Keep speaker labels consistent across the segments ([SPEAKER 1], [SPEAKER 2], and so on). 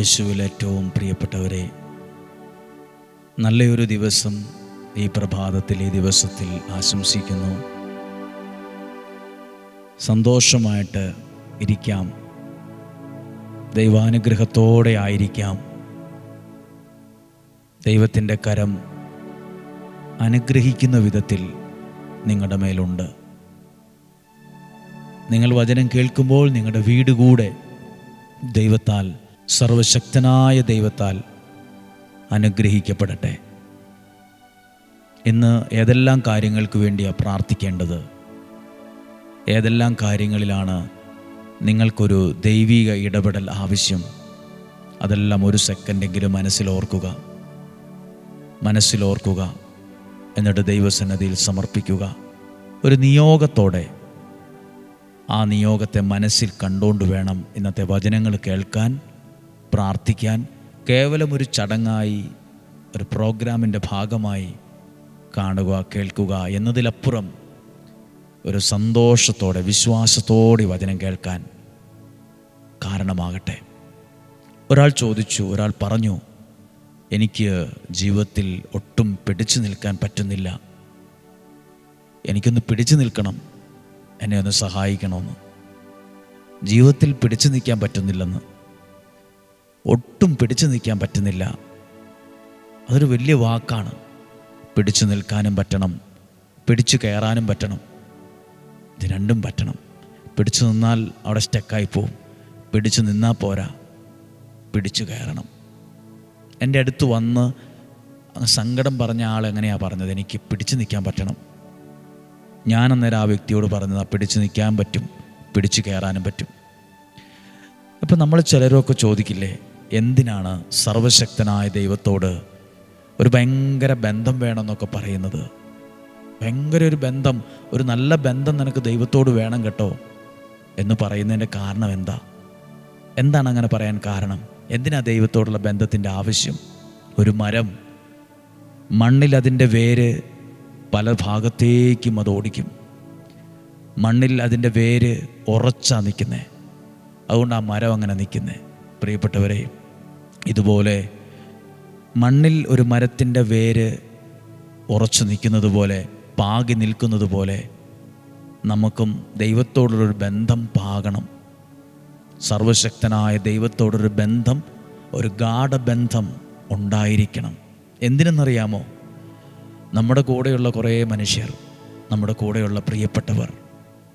[SPEAKER 1] യേശുവിൽ ഏറ്റവും പ്രിയപ്പെട്ടവരെ, നല്ലൊരു ദിവസം ഈ പ്രഭാതത്തിൽ, ഈ ദിവസത്തിൽ ആശംസിക്കുന്നു. സന്തോഷമായിട്ട് ഇരിക്കാം, ദൈവാനുഗ്രഹത്തോടെ ആയിരിക്കാം. ദൈവത്തിൻ്റെ കരം അനുഗ്രഹിക്കുന്ന വിധത്തിൽ നിങ്ങളുടെ മേലുണ്ട്. നിങ്ങൾ വചനം കേൾക്കുമ്പോൾ നിങ്ങളുടെ വീട് കൂടെ ദൈവത്താൽ, സർവശക്തനായ ദൈവത്താൽ അനുഗ്രഹിക്കപ്പെടട്ടെ. ഇന്ന് ഏതെല്ലാം കാര്യങ്ങൾക്ക് വേണ്ടിയാണ് പ്രാർത്ഥിക്കേണ്ടത്? ഏതെല്ലാം കാര്യങ്ങളിലാണ് നിങ്ങൾക്കൊരു ദൈവിക ഇടപെടൽ ആവശ്യം? അതെല്ലാം ഒരു സെക്കൻഡെങ്കിലും മനസ്സിലോർക്കുക, എന്നിട്ട് ദൈവസന്നിധിയിൽ സമർപ്പിക്കുക. ഒരു നിയോഗത്തോടെ, ആ നിയോഗത്തെ മനസ്സിൽ കണ്ടുകൊണ്ട് വേണം ഇന്നത്തെ വചനങ്ങൾ കേൾക്കാൻ, പ്രാർത്ഥിക്കാൻ. കേവലം ഒരു ചടങ്ങായി, ഒരു പ്രോഗ്രാമിൻ്റെ ഭാഗമായി കാണുക, കേൾക്കുക എന്നതിലപ്പുറം ഒരു സന്തോഷത്തോടെ, വിശ്വാസത്തോടെ വചനം കേൾക്കാൻ കാരണമാകട്ടെ. ഒരാൾ ചോദിച്ചു, ഒരാൾ പറഞ്ഞു, എനിക്ക് ജീവിതത്തിൽ ഒട്ടും പിടിച്ചു നിൽക്കാൻ പറ്റുന്നില്ല, എനിക്കൊന്ന് പിടിച്ചു നിൽക്കണം, എന്നെ ഒന്ന് സഹായിക്കണമെന്ന്. ജീവിതത്തിൽ പിടിച്ചു നിൽക്കാൻ പറ്റുന്നില്ലെന്ന്, ഒട്ടും പിടിച്ചു നിൽക്കാൻ പറ്റുന്നില്ല. അതൊരു വലിയ വാക്കാണ്. പിടിച്ചു നിൽക്കാനും പറ്റണം, പിടിച്ചു കയറാനും പറ്റണം. ഇത് രണ്ടും പറ്റണം. പിടിച്ചു നിന്നാൽ അവിടെ സ്റ്റക്കായി പോവും. പിടിച്ചു നിന്നാൽ പോരാ, പിടിച്ചു കയറണം. എൻ്റെ അടുത്ത് വന്ന് സങ്കടം പറഞ്ഞ ആൾ എങ്ങനെയാണ് പറഞ്ഞത്? എനിക്ക് പിടിച്ചു നിൽക്കാൻ പറ്റണം. ഞാൻ അന്നേരം ആ വ്യക്തിയോട് പറഞ്ഞത്, പിടിച്ചു നിൽക്കാൻ പറ്റും, പിടിച്ചു കയറാനും പറ്റും. അപ്പം നമ്മൾ ചിലരൊക്കെ ചോദിക്കില്ലേ, എന്തിനാണ് സർവശക്തനായ ദൈവത്തോട് ഒരു ഭയങ്കര ബന്ധം വേണമെന്നൊക്കെ പറയുന്നത്? ഭയങ്കര ഒരു ബന്ധം, ഒരു നല്ല ബന്ധം നിനക്ക് ദൈവത്തോട് വേണം കേട്ടോ എന്ന് പറയുന്നതിൻ്റെ കാരണം എന്താണ് അങ്ങനെ പറയാൻ കാരണം? എന്തിനാ ദൈവത്തോടുള്ള ബന്ധത്തിൻ്റെ ആവശ്യം? ഒരു മരം, മണ്ണിൽ അതിൻ്റെ വേര് പല ഭാഗത്തേക്കും അത് ഓടിക്കും. മണ്ണിൽ അതിൻ്റെ വേര് ഉറച്ചാണ് നിൽക്കുന്നത്. അതുകൊണ്ട് ആ മരം അങ്ങനെ നിൽക്കുന്നത്. പ്രിയപ്പെട്ടവരെ, ഇതുപോലെ മണ്ണിൽ ഒരു മരത്തിൻ്റെ വേര് ഉറച്ചു നിൽക്കുന്നത് പോലെ, പാകി നിൽക്കുന്നത് പോലെ, നമുക്കും ദൈവത്തോടുള്ളൊരു ബന്ധം പാകണം. സർവശക്തനായ ദൈവത്തോടൊരു ബന്ധം, ഒരു ഗാഢബന്ധം ഉണ്ടായിരിക്കണം. എന്തിനെന്നറിയാമോ? നമ്മുടെ കൂടെയുള്ള കുറേ മനുഷ്യർ, നമ്മുടെ കൂടെയുള്ള പ്രിയപ്പെട്ടവർ,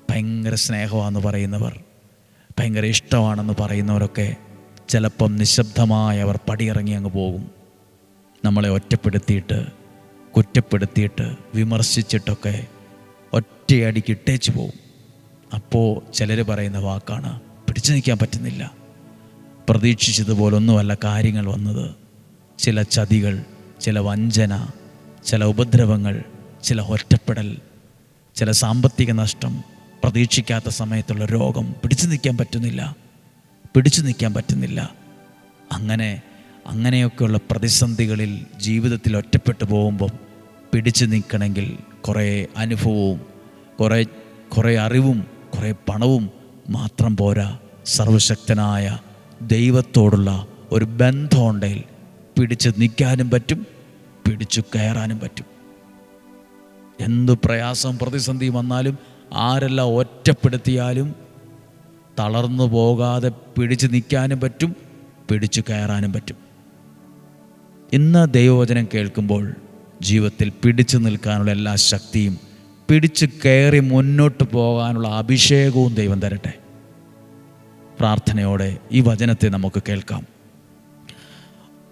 [SPEAKER 1] ഭയങ്കര സ്നേഹമാണെന്ന് പറയുന്നവർ, ഭയങ്കര ഇഷ്ടമാണെന്ന് പറയുന്നവരൊക്കെ ചിലപ്പം നിശബ്ദമായി അവർ പടിയിറങ്ങി അങ്ങ് പോകും. നമ്മളെ ഒറ്റപ്പെടുത്തിയിട്ട്, കുറ്റപ്പെടുത്തിയിട്ട്, വിമർശിച്ചിട്ടൊക്കെ ഒറ്റയടിക്ക് ഇട്ടേച്ച് പോകും. അപ്പോൾ ചിലർ പറയുന്ന വാക്കാണ്, പിടിച്ചു നിൽക്കാൻ പറ്റുന്നില്ല. പ്രതീക്ഷിച്ചതുപോലൊന്നുമല്ല കാര്യങ്ങൾ വന്നത്. ചില ചതികൾ, ചില വഞ്ചന, ചില ഉപദ്രവങ്ങൾ, ചില ഒറ്റപ്പെടൽ, ചില സാമ്പത്തിക നഷ്ടം, പ്രതീക്ഷിക്കാത്ത സമയത്തുള്ള രോഗം. പിടിച്ചു നിൽക്കാൻ പറ്റുന്നില്ല. അങ്ങനെയൊക്കെയുള്ള പ്രതിസന്ധികളിൽ ജീവിതത്തിൽ ഒറ്റപ്പെട്ടു പോകുമ്പം പിടിച്ചു നിൽക്കണമെങ്കിൽ കുറേ അനുഭവവും, കുറേ അറിവും, കുറേ പണവും മാത്രം പോരാ. സർവശക്തനായ ദൈവത്തോടുള്ള ഒരു ബന്ധമുണ്ടെങ്കിൽ പിടിച്ചു നിൽക്കാനും പറ്റും, പിടിച്ചു കയറാനും പറ്റും. എന്ത് പ്രയാസം, പ്രതിസന്ധി വന്നാലും, ആരെല്ലാം ഒറ്റപ്പെടുത്തിയാലും തളർന്നു പോകാതെ പിടിച്ചു നിൽക്കാനും പറ്റും, പിടിച്ചു കയറാനും പറ്റും. ഇന്ന് ദൈവവചനം കേൾക്കുമ്പോൾ ജീവിതത്തിൽ പിടിച്ചു നിൽക്കാനുള്ള എല്ലാ ശക്തിയും, പിടിച്ചു കയറി മുന്നോട്ട് പോകാനുള്ള അഭിഷേകവും ദൈവം തരട്ടെ. പ്രാർത്ഥനയോടെ ഈ വചനത്തെ നമുക്ക് കേൾക്കാം.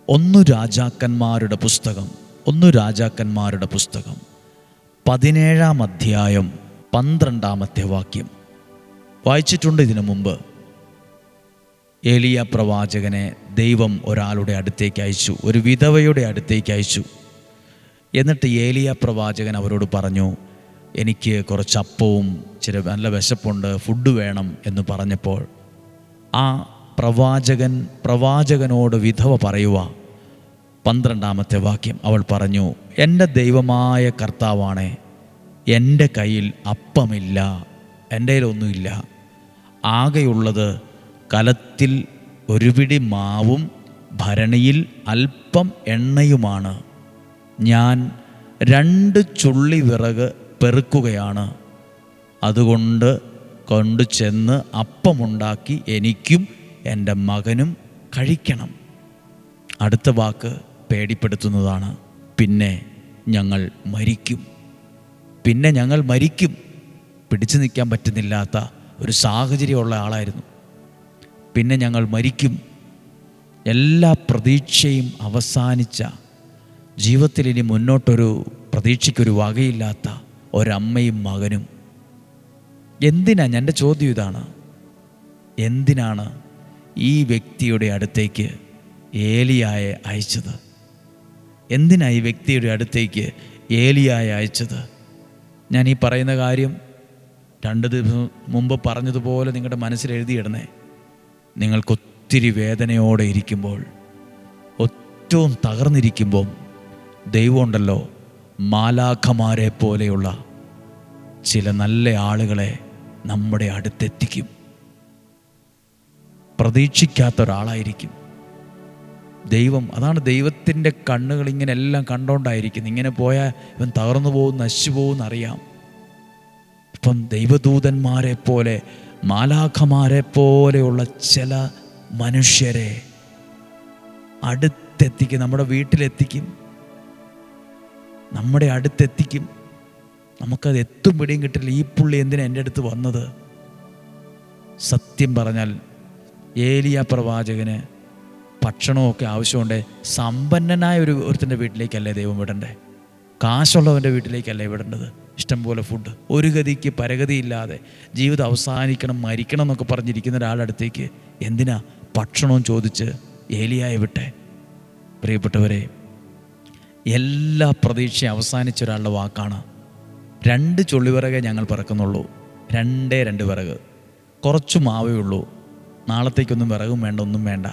[SPEAKER 1] 1 രാജാക്കന്മാരുടെ പുസ്തകം 17-ാം അധ്യായം 12-ാമത്തെ വാക്യം വായിച്ചിട്ടുണ്ട് ഇതിനു മുമ്പ്. ഏലിയ പ്രവാചകനെ ദൈവം ഒരാളുടെ അടുത്തേക്ക് അയച്ചു, ഒരു വിധവയുടെ അടുത്തേക്ക് അയച്ചു. എന്നിട്ട് ഏലിയ പ്രവാചകൻ അവരോട് പറഞ്ഞു, എനിക്ക് കുറച്ച് അപ്പവും നല്ല വിശപ്പുണ്ട്, ഫുഡ് വേണം എന്ന് പറഞ്ഞപ്പോൾ ആ പ്രവാചകനോട് വിധവ പറയുക. 12-ാമത്തെ വാക്യം അവൾ പറഞ്ഞു, എൻ്റെ ദൈവമായ കർത്താവാണേ, എൻ്റെ കയ്യിൽ അപ്പമില്ല, എൻ്റെ കയ്യിലൊന്നുമില്ല. ആകെയുള്ളത് കലത്തിൽ ഒരു പിടി മാവും ഭരണിയിൽ അല്പം എണ്ണയുമാണ്. ഞാൻ 2 ചുള്ളി വിറക് പെറുക്കുകയാണ്. അതുകൊണ്ട് കൊണ്ടു ചെന്ന് അപ്പമുണ്ടാക്കി എനിക്കും എൻ്റെ മകനും കഴിക്കണം. അടുത്ത വാക്ക് പേടിപ്പെടുത്തുന്നതാണ്. പിന്നെ ഞങ്ങൾ മരിക്കും. പിന്നെ ഞങ്ങൾ മരിക്കും. പിടിച്ചു നിൽക്കാൻ പറ്റുന്നില്ലാത്ത ഒരു സാഹചര്യമുള്ള ആളായിരുന്നു. പിന്നെ ഞങ്ങൾ മരിക്കും. എല്ലാ പ്രതീക്ഷയും അവസാനിച്ച, ജീവിതത്തിൽ ഇനി മുന്നോട്ടൊരു പ്രതീക്ഷയ്ക്കൊരു വകയില്ലാത്ത ഒരമ്മയും മകനും. എന്തിനാണ്, എൻ്റെ ചോദ്യം ഇതാണ്, എന്തിനാണ് ഈ വ്യക്തിയുടെ അടുത്തേക്ക് ഏലിയായെ അയച്ചത്? എന്തിനാണ് ഈ വ്യക്തിയുടെ അടുത്തേക്ക് ഏലിയായെ അയച്ചത്? ഞാൻ ഈ പറയുന്ന കാര്യം 2 ദിവസം മുമ്പ് പറഞ്ഞതുപോലെ നിങ്ങളുടെ മനസ്സിൽ എഴുതിയിടണേ. നിങ്ങൾക്കൊത്തിരി വേദനയോടെ ഇരിക്കുമ്പോൾ, ഒറ്റവും തകർന്നിരിക്കുമ്പോൾ, ദൈവമുണ്ടല്ലോ മാലാഖമാരെ പോലെയുള്ള ചില നല്ല ആളുകളെ നമ്മുടെ അടുത്തെത്തിക്കും. പ്രതീക്ഷിക്കാത്ത ഒരാളായിരിക്കും ദൈവം. അതാണ് ദൈവത്തിൻ്റെ കണ്ണുകൾ ഇങ്ങനെ എല്ലാം കണ്ടോണ്ടായിരിക്കും. ഇങ്ങനെ പോയാൽ ഇവൻ തകർന്നു പോകും, നശിച്ചു പോകും എന്നറിയാം. ഇപ്പം ദൈവദൂതന്മാരെ പോലെ, മാലാഖമാരെ പോലെയുള്ള ചില മനുഷ്യരെ അടുത്തെത്തിക്കും, നമ്മുടെ വീട്ടിലെത്തിക്കും, നമ്മുടെ അടുത്തെത്തിക്കും. നമുക്കത് എത്തും പിടിയും കിട്ടില്ല. ഈ പുള്ളി എന്തിനാ എൻ്റെ അടുത്ത് വന്നത്? സത്യം പറഞ്ഞാൽ ഏലിയ പ്രവാചകന് ഭക്ഷണമൊക്കെ ആവശ്യമുണ്ട്. സമ്പന്നനായ ഒരുത്തൻ്റെ വീട്ടിലേക്കല്ലേ ദൈവം വിടണ്ടേ? കാശുള്ളവൻ്റെ വീട്ടിലേക്കല്ലേ വിടേണ്ടത്? ഇഷ്ടംപോലെ ഫുഡ്, ഒരു ഗതിക്ക് പരഗതിയില്ലാതെ ജീവിതം അവസാനിക്കണം, മരിക്കണം എന്നൊക്കെ പറഞ്ഞിരിക്കുന്ന ഒരാളുടെ അടുത്തേക്ക് എന്തിനാ ഭക്ഷണവും ചോദിച്ച് ഏലിയായെ വിട്ടെ? പ്രിയപ്പെട്ടവരെ, എല്ലാ പ്രതീക്ഷയും അവസാനിച്ച ഒരാളുടെ വാക്കാണ്. 2 ചുള്ളിവിറകെ ഞങ്ങൾ പറക്കുന്നുള്ളൂ. 2 വിറക്, കുറച്ച് മാവേ ഉള്ളൂ. നാളത്തേക്കൊന്നും വിറകും വേണ്ട, ഒന്നും വേണ്ട.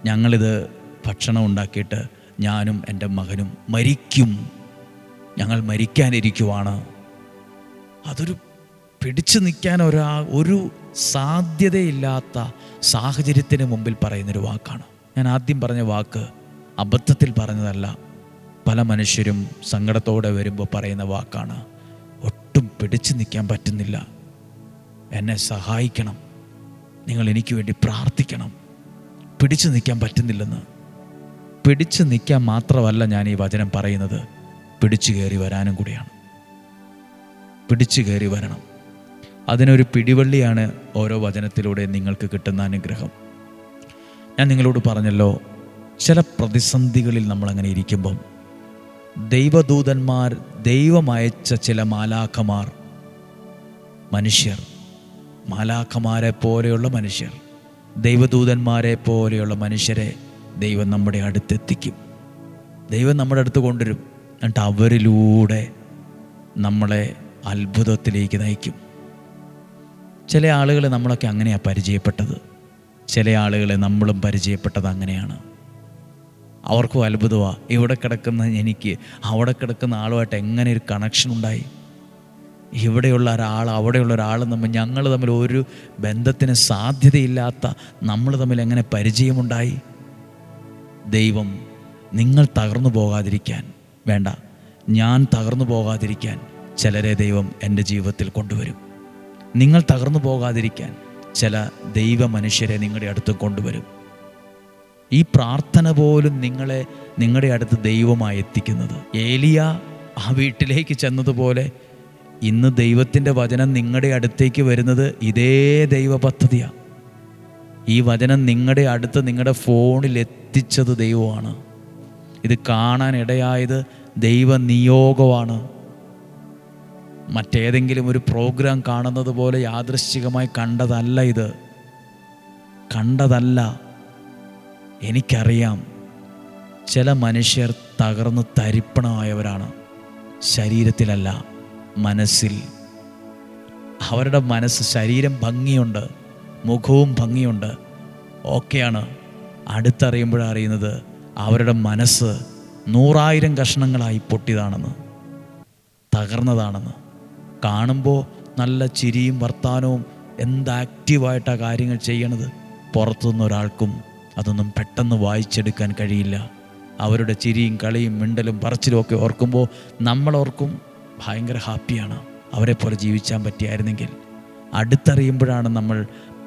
[SPEAKER 1] ഞങ്ങളിത് ഭക്ഷണം ഉണ്ടാക്കിയിട്ട് ഞാനും എൻ്റെ മകനും മരിക്കും. ഞങ്ങൾ മരിക്കാനിരിക്കുവാണ്. അതൊരു പിടിച്ചു നിൽക്കാൻ ഒരു സാധ്യതയില്ലാത്ത സാഹചര്യത്തിന് മുമ്പിൽ പറയുന്നൊരു വാക്കാണ്. ഞാൻ ആദ്യം പറഞ്ഞ വാക്ക് അബദ്ധത്തിൽ പറഞ്ഞതല്ല. പല മനുഷ്യരും സങ്കടത്തോടെ വരുമ്പോൾ പറയുന്ന വാക്കാണ്. ഒട്ടും പിടിച്ചു നിൽക്കാൻ പറ്റുന്നില്ല, എന്നെ സഹായിക്കണം, നിങ്ങൾ എനിക്ക് വേണ്ടി പ്രാർത്ഥിക്കണം. പിടിച്ചു നിൽക്കാൻ പറ്റുന്നില്ലെന്ന്. പിടിച്ചു നിൽക്കാൻ മാത്രമല്ല ഞാൻ ഈ വചനം പറയുന്നത്, പിടിച്ചു കയറി വരാനും കൂടിയാണ്. പിടിച്ചു കയറി വരണം. അതിനൊരു പിടിവള്ളിയാണ് ഓരോ വചനത്തിലൂടെ നിങ്ങൾക്ക് കിട്ടുന്ന അനുഗ്രഹം. ഞാൻ നിങ്ങളോട് പറഞ്ഞല്ലോ, ചില പ്രതിസന്ധികളിൽ നമ്മളങ്ങനെ ഇരിക്കുമ്പം ദൈവദൂതന്മാർ, ദൈവമയച്ച ചില മാലാഖമാർ, മനുഷ്യർ, മാലാഖമാരെ പോലെയുള്ള മനുഷ്യർ, ദൈവദൂതന്മാരെ പോലെയുള്ള മനുഷ്യരെ ദൈവം നമ്മുടെ അടുത്തെത്തിക്കും. ദൈവം നമ്മുടെ അടുത്ത് കൊണ്ടുവരും. എന്നിട്ട് അവരിലൂടെ നമ്മളെ അത്ഭുതത്തിലേക്ക് നയിക്കും. ചില ആളുകളെ നമ്മളൊക്കെ അങ്ങനെയാണ് പരിചയപ്പെട്ടത്. ചില ആളുകളെ നമ്മളും പരിചയപ്പെട്ടത് അങ്ങനെയാണ്. അവർക്കും അത്ഭുതമാണ്. ഇവിടെ കിടക്കുന്ന എനിക്ക് അവിടെ കിടക്കുന്ന ആളുമായിട്ട് എങ്ങനെ ഒരു കണക്ഷൻ ഉണ്ടായി? ഇവിടെയുള്ള ഒരാൾ അവിടെയുള്ള ഒരാൾ ഞങ്ങൾ തമ്മിൽ ഒരു ബന്ധത്തിന് സാധ്യതയില്ലാത്ത നമ്മൾ തമ്മിൽ എങ്ങനെ പരിചയമുണ്ടായി? ദൈവം നിങ്ങൾ തകർന്നു പോകാതിരിക്കാൻ, വേണ്ട ഞാൻ തകർന്നു പോകാതിരിക്കാൻ ചിലരെ ദൈവം എൻ്റെ ജീവിതത്തിൽ കൊണ്ടുവരും. നിങ്ങൾ തകർന്നു പോകാതിരിക്കാൻ ചില ദൈവ മനുഷ്യരെ നിങ്ങളുടെ അടുത്ത് കൊണ്ടുവരും. ഈ പ്രാർത്ഥന പോലും നിങ്ങളെ നിങ്ങളുടെ അടുത്ത് ദൈവമായി എത്തിക്കുന്നത്. ഏലിയ ആ വീട്ടിലേക്ക് ചെന്നതുപോലെ ഇന്ന് ദൈവത്തിൻ്റെ വചനം നിങ്ങളുടെ അടുത്തേക്ക് വരുന്നത് ഇതേ ദൈവ പദ്ധതിയാണ്. ഈ വചനം നിങ്ങളുടെ അടുത്ത് നിങ്ങളുടെ ഫോണിൽ എത്തിച്ചത് ദൈവമാണ്. ഇത് കാണാൻ ഇടയായത് ദൈവ നിയോഗമാണ്. മറ്റേതെങ്കിലും ഒരു പ്രോഗ്രാം കാണുന്നത് പോലെ യാദൃശ്ചികമായി കണ്ടതല്ല. ഇത് കണ്ടതല്ല. എനിക്കറിയാം, ചില മനുഷ്യർ തകർന്ന് തരിപ്പണമായവരാണ്. ശരീരത്തിലല്ല, മനസ്സിൽ. അവരുടെ മനസ്സ്, ശരീരം ഭംഗിയുണ്ട്, മുഖവും ഭംഗിയുണ്ട്, ഓക്കെയാണ്. അടുത്തറിയുമ്പോഴാണ് അറിയുന്നത് അവരുടെ മനസ്സ് 100,000 കഷ്ണങ്ങളായി പൊട്ടിയതാണെന്ന്, തകർന്നതാണെന്ന്. കാണുമ്പോൾ നല്ല ചിരിയും വർത്താനവും, എന്ത് ആക്റ്റീവായിട്ടാണ് കാര്യങ്ങൾ ചെയ്യണത്. പുറത്തുനിന്ന് ഒരാൾക്കും അതൊന്നും പെട്ടെന്ന് വായിച്ചെടുക്കാൻ കഴിയില്ല. അവരുടെ ചിരിയും കളിയും മിണ്ടലും പറച്ചിലും ഒക്കെ ഓർക്കുമ്പോൾ നമ്മളോർക്കും ഭയങ്കര ഹാപ്പിയാണ്, അവരെ പോലെ ജീവിച്ചാൻ പറ്റിയായിരുന്നെങ്കിൽ. അടുത്തറിയുമ്പോഴാണ് നമ്മൾ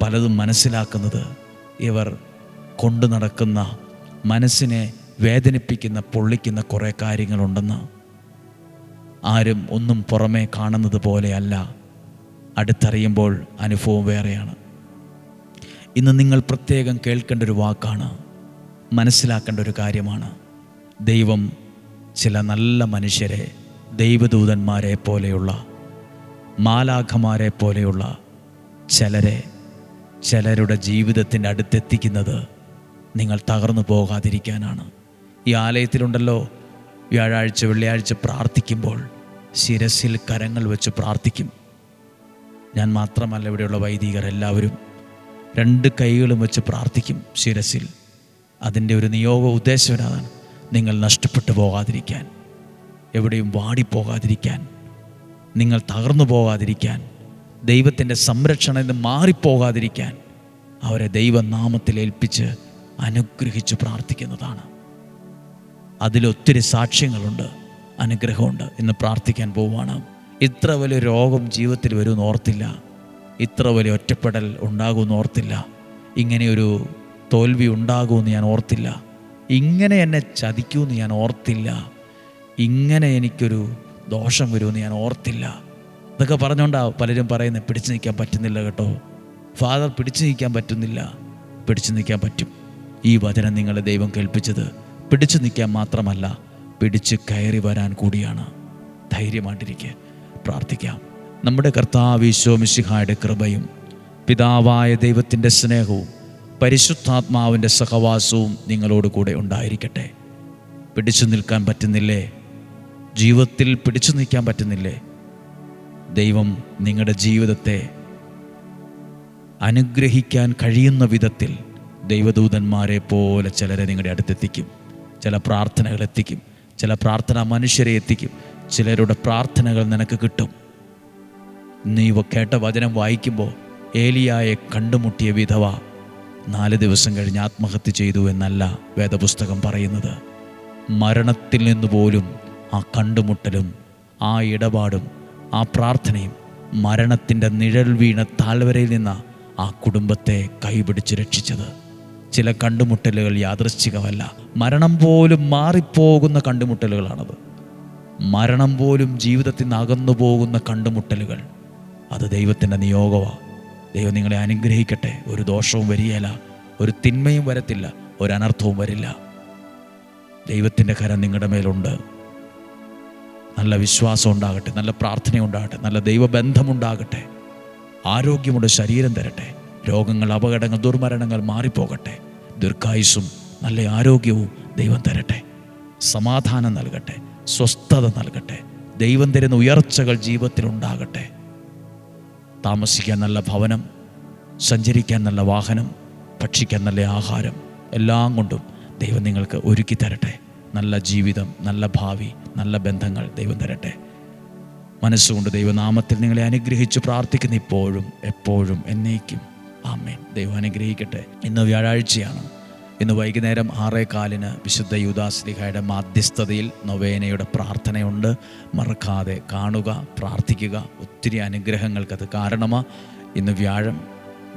[SPEAKER 1] പലതും മനസ്സിലാക്കുന്നത്. ഇവർ കൊണ്ടു നടക്കുന്ന മനസ്സിനെ വേദനിപ്പിക്കുന്ന പൊള്ളിക്കുന്ന കുറേ കാര്യങ്ങളുണ്ടെന്ന്. ആരും ഒന്നും പുറമേ കാണുന്നത് പോലെയല്ല, അടുത്തറിയുമ്പോൾ അനുഭവം വേറെയാണ്. ഇന്ന് നിങ്ങൾ പ്രത്യേകം കേൾക്കേണ്ട ഒരു വാക്കാണ്, മനസ്സിലാക്കേണ്ട ഒരു കാര്യമാണ്. ദൈവം ചില നല്ല മനുഷ്യരെ, ദൈവദൂതന്മാരെ പോലെയുള്ള, മാലാഖമാരെ പോലെയുള്ള ചിലരുടെ ജീവിതത്തിൻ്റെ അടുത്തെത്തിക്കുന്നത് നിങ്ങൾ തകർന്നു പോകാതിരിക്കാനാണ്. ഈ ആലയത്തിലുണ്ടല്ലോ, വ്യാഴാഴ്ച വെള്ളിയാഴ്ച പ്രാർത്ഥിക്കുമ്പോൾ ശിരസിൽ കരങ്ങൾ വെച്ച് പ്രാർത്ഥിക്കും. ഞാൻ മാത്രമല്ല, ഇവിടെയുള്ള വൈദികർ എല്ലാവരും 2 കൈകളും വെച്ച് പ്രാർത്ഥിക്കും ശിരസിൽ. അതിൻ്റെ ഒരു നിയോഗ ഉദ്ദേശം അതാണ്, നിങ്ങൾ നഷ്ടപ്പെട്ടു പോകാതിരിക്കാൻ, എവിടെയും വാടിപ്പോകാതിരിക്കാൻ, നിങ്ങൾ തകർന്നു പോകാതിരിക്കാൻ, ദൈവത്തിൻ്റെ സംരക്ഷണയിൽ നിന്ന് മാറിപ്പോകാതിരിക്കാൻ അവരെ ദൈവനാമത്തിൽ ഏൽപ്പിച്ച് അനുഗ്രഹിച്ച് പ്രാർത്ഥിക്കുന്നതാണ്. അതിലൊത്തിരി സാക്ഷ്യങ്ങളുണ്ട്, അനുഗ്രഹമുണ്ട്. ഇന്ന് പ്രാർത്ഥിക്കാൻ പോവുകയാണ്. ഇത്ര വലിയ രോഗം ജീവിതത്തിൽ വരുമെന്ന് ഓർത്തില്ല, ഇത്ര വലിയ ഒറ്റപ്പെടൽ ഉണ്ടാകുമെന്ന് ഓർത്തില്ല, ഇങ്ങനെയൊരു തോൽവി ഉണ്ടാകുമെന്ന് ഞാൻ ഓർത്തില്ല, ഇങ്ങനെ എന്നെ ചതിക്കുമെന്ന് ഞാൻ ഓർത്തില്ല, ഇങ്ങനെ എനിക്കൊരു ദോഷം വരുമെന്ന് ഞാൻ ഓർത്തില്ല. ഇതൊക്കെ പറഞ്ഞുകൊണ്ടാണ് പലരും പറയുന്നത് പിടിച്ചു നിൽക്കാൻ പറ്റുന്നില്ല കേട്ടോ. ഫാദർ പിടിച്ചു നിൽക്കാൻ പറ്റുന്നില്ല. പിടിച്ചു നിൽക്കാൻ പറ്റും. ഈ വചനം നിങ്ങളെ ദൈവം കേൾപ്പിച്ചത് പിടിച്ചു നിൽക്കാൻ മാത്രമല്ല, പിടിച്ച് കയറി വരാൻ കൂടിയാണ്. ധൈര്യമായിട്ടിരിക്കുക, പ്രാർത്ഥിക്കാം. നമ്മുടെ കർത്താവ് ഈശോ മിശിഹായുടെ കൃപയും പിതാവായ ദൈവത്തിൻ്റെ സ്നേഹവും പരിശുദ്ധാത്മാവിൻ്റെ സഹവാസവും നിങ്ങളോട് കൂടെ ഉണ്ടായിരിക്കട്ടെ. പിടിച്ചു നിൽക്കാൻ പറ്റുന്നില്ലേ? ജീവിതത്തിൽ പിടിച്ചു നിൽക്കാൻ പറ്റുന്നില്ലേ? ദൈവം നിങ്ങളുടെ ജീവിതത്തെ അനുഗ്രഹിക്കാൻ കഴിയുന്ന വിധത്തിൽ ദൈവദൂതന്മാരെ പോലെ ചിലരെ നിങ്ങളുടെ അടുത്തെത്തിക്കും. ചില പ്രാർത്ഥനകൾ എത്തിക്കും, ചില പ്രാർത്ഥനാ മനുഷ്യരെ എത്തിക്കും. ചിലരുടെ പ്രാർത്ഥനകൾ നിനക്ക് കിട്ടും. നീ കേട്ട വചനം വായിക്കുമ്പോൾ ഏലിയായെ കണ്ടുമുട്ടിയ വിധവ 4 ദിവസം കഴിഞ്ഞ് ആത്മഹത്യ ചെയ്തു എന്നല്ല വേദപുസ്തകം പറയുന്നത്. മരണത്തിൽ നിന്ന് പോലും ആ കണ്ടുമുട്ടലും ആ ഇടപാടും ആ പ്രാർത്ഥനയും മരണത്തിൻ്റെ നിഴൽ വീണ താഴ്വരയിൽ നിന്ന് ആ കുടുംബത്തെ കൈപിടിച്ച് രക്ഷിച്ചത്. ചില കണ്ടുമുട്ടലുകൾ യാദൃശ്ചികമല്ല, മരണം പോലും മാറിപ്പോകുന്ന കണ്ടുമുട്ടലുകളാണത്. മരണം പോലും ജീവിതത്തിൽ നിന്ന് അകന്നു പോകുന്ന കണ്ടുമുട്ടലുകൾ, അത് ദൈവത്തിൻ്റെ നിയോഗമാണ്. ദൈവം നിങ്ങളെ അനുഗ്രഹിക്കട്ടെ. ഒരു ദോഷവും വരികയില്ല, ഒരു തിന്മയും വരത്തില്ല, ഒരു അനർത്ഥവും വരില്ല. ദൈവത്തിൻ്റെ കരം നിങ്ങളുടെ മേലുണ്ട്. നല്ല വിശ്വാസം ഉണ്ടാകട്ടെ, നല്ല പ്രാർത്ഥന ഉണ്ടാകട്ടെ, നല്ല ദൈവബന്ധമുണ്ടാകട്ടെ, ആരോഗ്യമുള്ള ശരീരം തരട്ടെ, രോഗങ്ങൾ, അപകടങ്ങൾ, ദുർമരണങ്ങൾ മാറിപ്പോകട്ടെ, ദീർഘായുസ്സും നല്ല ആരോഗ്യവും ദൈവം തരട്ടെ, സമാധാനം നൽകട്ടെ, സ്വസ്ഥത നൽകട്ടെ, ദൈവം തരുന്ന ഉയർച്ചകൾ ജീവിതത്തിൽ ഉണ്ടാകട്ടെ. താമസിക്കാൻ നല്ല ഭവനം, സഞ്ചരിക്കാൻ നല്ല വാഹനം, ഭക്ഷിക്കാൻ നല്ല ആഹാരം, എല്ലാം കൊണ്ടും ദൈവം നിങ്ങൾക്ക് ഒരുക്കി തരട്ടെ. നല്ല ജീവിതം, നല്ല ഭാവി, നല്ല ബന്ധങ്ങൾ ദൈവം തരട്ടെ. മനസ്സുകൊണ്ട് ദൈവനാമത്തിൽ നിങ്ങളെ അനുഗ്രഹിച്ച് പ്രാർത്ഥിക്കുന്ന ഇപ്പോഴും എപ്പോഴും എന്നേക്കും. ആമേൻ. ദൈവം അനുഗ്രഹിക്കട്ടെ. ഇന്ന് വ്യാഴാഴ്ചയാണ്. ഇന്ന് വൈകുന്നേരം 6:15 വിശുദ്ധ യൂദാശ്ലീഹായുടെ മാധ്യസ്ഥതയിൽ നൊവേനയുടെ പ്രാർത്ഥനയുണ്ട്. മറക്കാതെ കാണുക, പ്രാർത്ഥിക്കുക. ഒത്തിരി അനുഗ്രഹങ്ങൾക്കത് കാരണമാണ്. ഇന്ന് വ്യാഴം,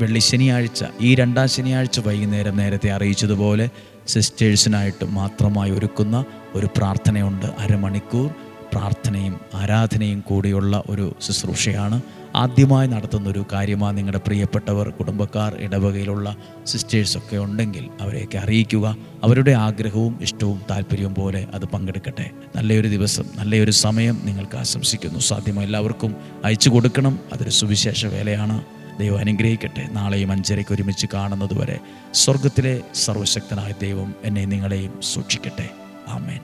[SPEAKER 1] വെള്ളി, ശനിയാഴ്ച, ഈ 2ാം ശനിയാഴ്ച വൈകുന്നേരം നേരത്തെ അറിയിച്ചതുപോലെ സിസ്റ്റേഴ്സിനായിട്ട് മാത്രമായി ഒരുക്കുന്ന ഒരു പ്രാർത്ഥനയുണ്ട്. 1/2 മണിക്കൂർ പ്രാർത്ഥനയും ആരാധനയും കൂടിയുള്ള ഒരു ശുശ്രൂഷയാണ്. ആദ്യമായി നടത്തുന്നൊരു കാര്യമാണ്. നിങ്ങളുടെ പ്രിയപ്പെട്ടവർ, കുടുംബക്കാർ, ഇടവകയിലുള്ള സിസ്റ്റേഴ്സൊക്കെ ഉണ്ടെങ്കിൽ അവരെയൊക്കെ അറിയിക്കുക. അവരുടെ ആഗ്രഹവും ഇഷ്ടവും താല്പര്യവും പോലെ അത് പങ്കെടുക്കട്ടെ. നല്ലൊരു ദിവസം, നല്ലൊരു സമയം നിങ്ങൾക്ക് ആശംസിക്കുന്നു. സാധ്യമായ എല്ലാവർക്കും അയച്ചു കൊടുക്കണം. അതൊരു സുവിശേഷ വേലയാണ്. ദൈവം അനുഗ്രഹിക്കട്ടെ. നാളെയും 5:30 ഒരുമിച്ച് കാണുന്നതുവരെ സ്വർഗത്തിലെ സർവശക്തനായ ദൈവം എന്നെ നിങ്ങളെയും സൂക്ഷിക്കട്ടെ. ആമേൻ.